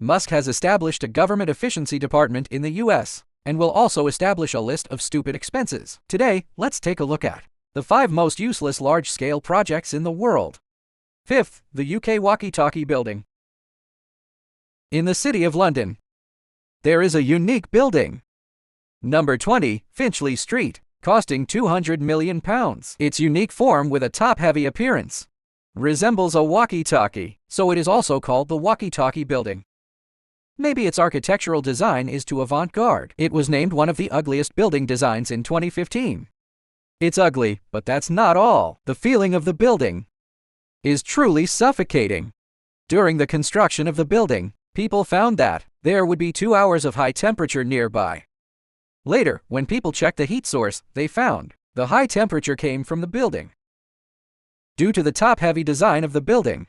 Musk has established a government efficiency department in the US and will also establish a list of stupid expenses. Today, let's take a look at the 5 most useless large-scale projects in the world. 5th, the UK Walkie-Talkie Building. In the City of London, there is a unique building. Number 20, Finchley Street, costing £200 million. Its unique form with a top-heavy appearance resembles a walkie-talkie, so it is also called the Walkie-Talkie Building. Maybe its architectural design is too avant-garde. It was named one of the ugliest building designs in 2015. It's ugly, but that's not all. The feeling of the building is truly suffocating. During the construction of the building, people found that there would be 2 hours of high temperature nearby. Later, when people checked the heat source, they found the high temperature came from the building. Due to the top-heavy design of the building,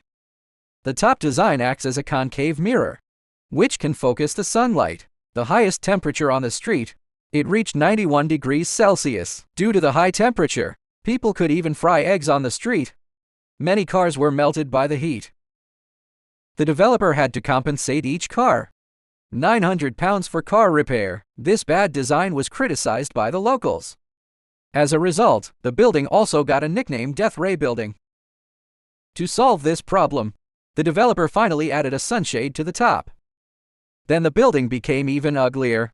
the top design acts as a concave mirror, which can focus the sunlight. The highest temperature on the street, it reached 91 degrees Celsius. Due to the high temperature, people could even fry eggs on the street. Many cars were melted by the heat. The developer had to compensate each car £900 for car repair. This bad design was criticized by the locals. As a result, the building also got a nickname Death Ray Building. To solve this problem, the developer finally added a sunshade to the top. Then the building became even uglier.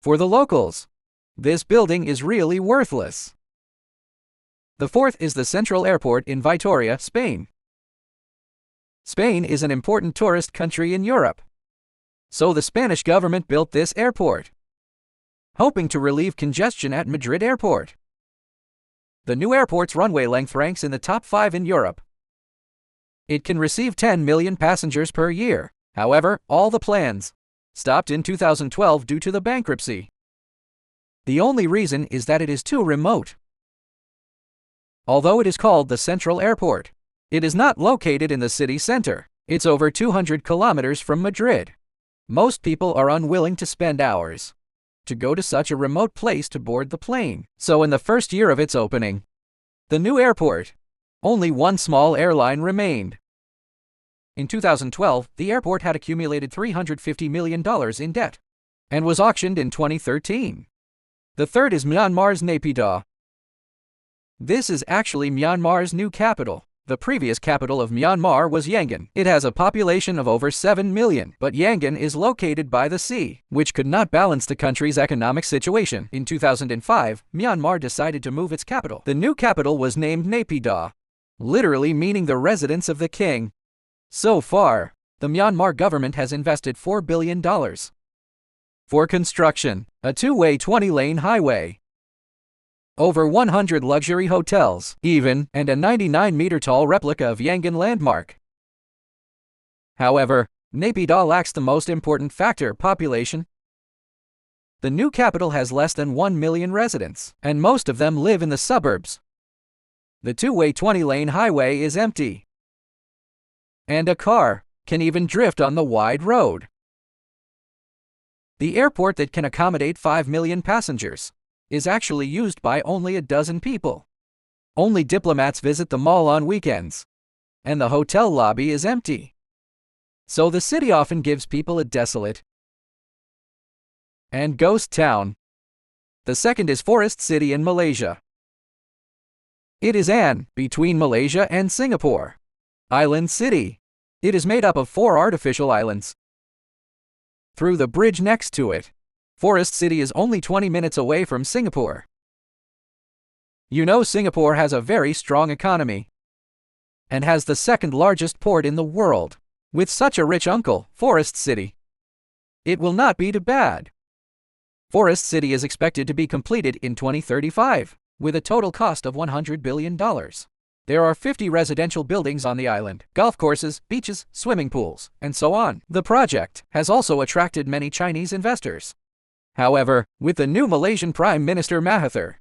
For the locals, this building is really worthless. The 4th is the Central Airport in Vitoria, Spain. Spain is an important tourist country in Europe, so the Spanish government built this airport, hoping to relieve congestion at Madrid Airport. The new airport's runway length ranks in the top 5 in Europe. It can receive 10 million passengers per year. However, all the plans stopped in 2012 due to the bankruptcy. The only reason is that it is too remote. Although it is called the Central Airport, it is not located in the city center. It's over 200 kilometers from Madrid. Most people are unwilling to spend hours to go to such a remote place to board the plane. So in the first year of its opening, the new airport, only one small airline remained. In 2012, the airport had accumulated $350 million in debt and was auctioned in 2013. The 3rd is Myanmar's Naypyidaw. This is actually Myanmar's new capital. The previous capital of Myanmar was Yangon. It has a population of over 7 million, but Yangon is located by the sea, which could not balance the country's economic situation. In 2005, Myanmar decided to move its capital. The new capital was named Naypyidaw, literally meaning the residence of the king. So far, the Myanmar government has invested $4 billion for construction, a 2-way 20-lane highway, over 100 luxury hotels, and a 99-meter-tall replica of Yangon landmark. However, Naypyidaw lacks the most important factor: population. The new capital has less than 1 million residents, and most of them live in the suburbs. The 2-way 20-lane highway is empty, and a car can even drift on the wide road. The airport that can accommodate 5 million passengers is actually used by only a dozen people. Only diplomats visit the mall on weekends, and the hotel lobby is empty. So the city often gives people a desolate and ghost town. The 2nd is Forest City in Malaysia. It is an between Malaysia and Singapore island city. It is made up of 4 artificial islands. Through the bridge next to it, Forest City is only 20 minutes away from Singapore. You know, Singapore has a very strong economy and has the 2nd largest port in the world. With such a rich uncle, Forest City, it will not be too bad. Forest City is expected to be completed in 2035, with a total cost of $100 billion. There are 50 residential buildings on the island, golf courses, beaches, swimming pools, and so on. The project has also attracted many Chinese investors. However, with the new Malaysian Prime Minister Mahathir,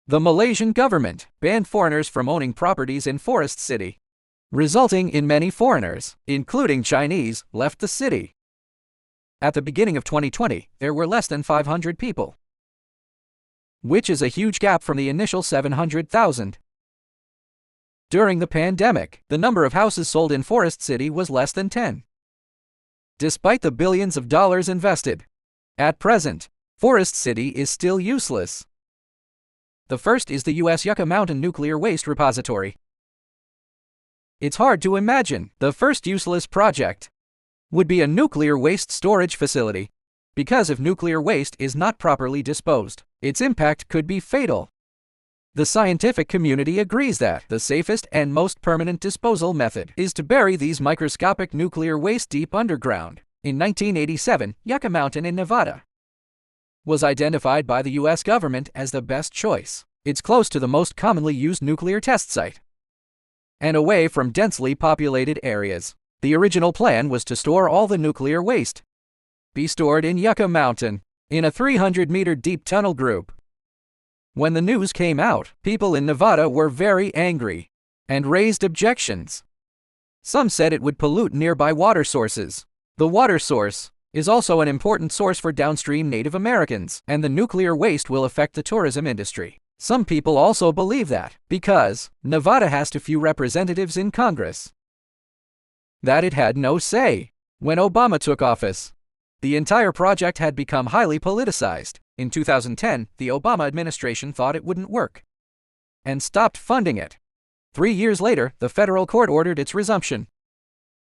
the Malaysian government banned foreigners from owning properties in Forest City, resulting in many foreigners, including Chinese, left the city. At the beginning of 2020, there were less than 500 people, which is a huge gap from the initial 700,000. During the pandemic, the number of houses sold in Forest City was less than 10. despite the billions of dollars invested. At present, Forest City is still useless. The first is the U.S. Yucca Mountain Nuclear Waste Repository. It's hard to imagine the first useless project would be a nuclear waste storage facility, because if nuclear waste is not properly disposed, its impact could be fatal. The scientific community agrees that the safest and most permanent disposal method is to bury these microscopic nuclear waste deep underground. In 1987, Yucca Mountain in Nevada was identified by the U.S. government as the best choice. It's close to the most commonly used nuclear test site and away from densely populated areas. The original plan was to store all the nuclear waste be stored in Yucca Mountain, in a 300-meter deep tunnel group. When the news came out, people in Nevada were very angry and raised objections. Some said it would pollute nearby water sources. The water source is also an important source for downstream Native Americans, and the nuclear waste will affect the tourism industry. Some people also believe that, because Nevada has too few representatives in Congress, that it had no say. When Obama took office, the entire project had become highly politicized. In 2010, the Obama administration thought it wouldn't work and stopped funding it. 3 years later, the federal court ordered its resumption.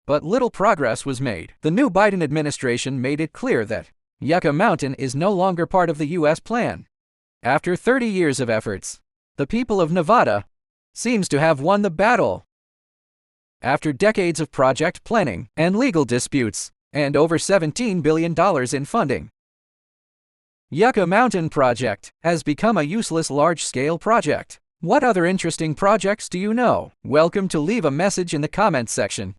But little progress was made. The new Biden administration made it clear that Yucca Mountain is no longer part of the U.S. plan. After 30 years of efforts, the people of Nevada seems to have won the battle. After decades of project planning and legal disputes, and over $17 billion in funding, Yucca Mountain project has become a useless large-scale project. What other interesting projects do you know? Welcome to leave a message in the comments section.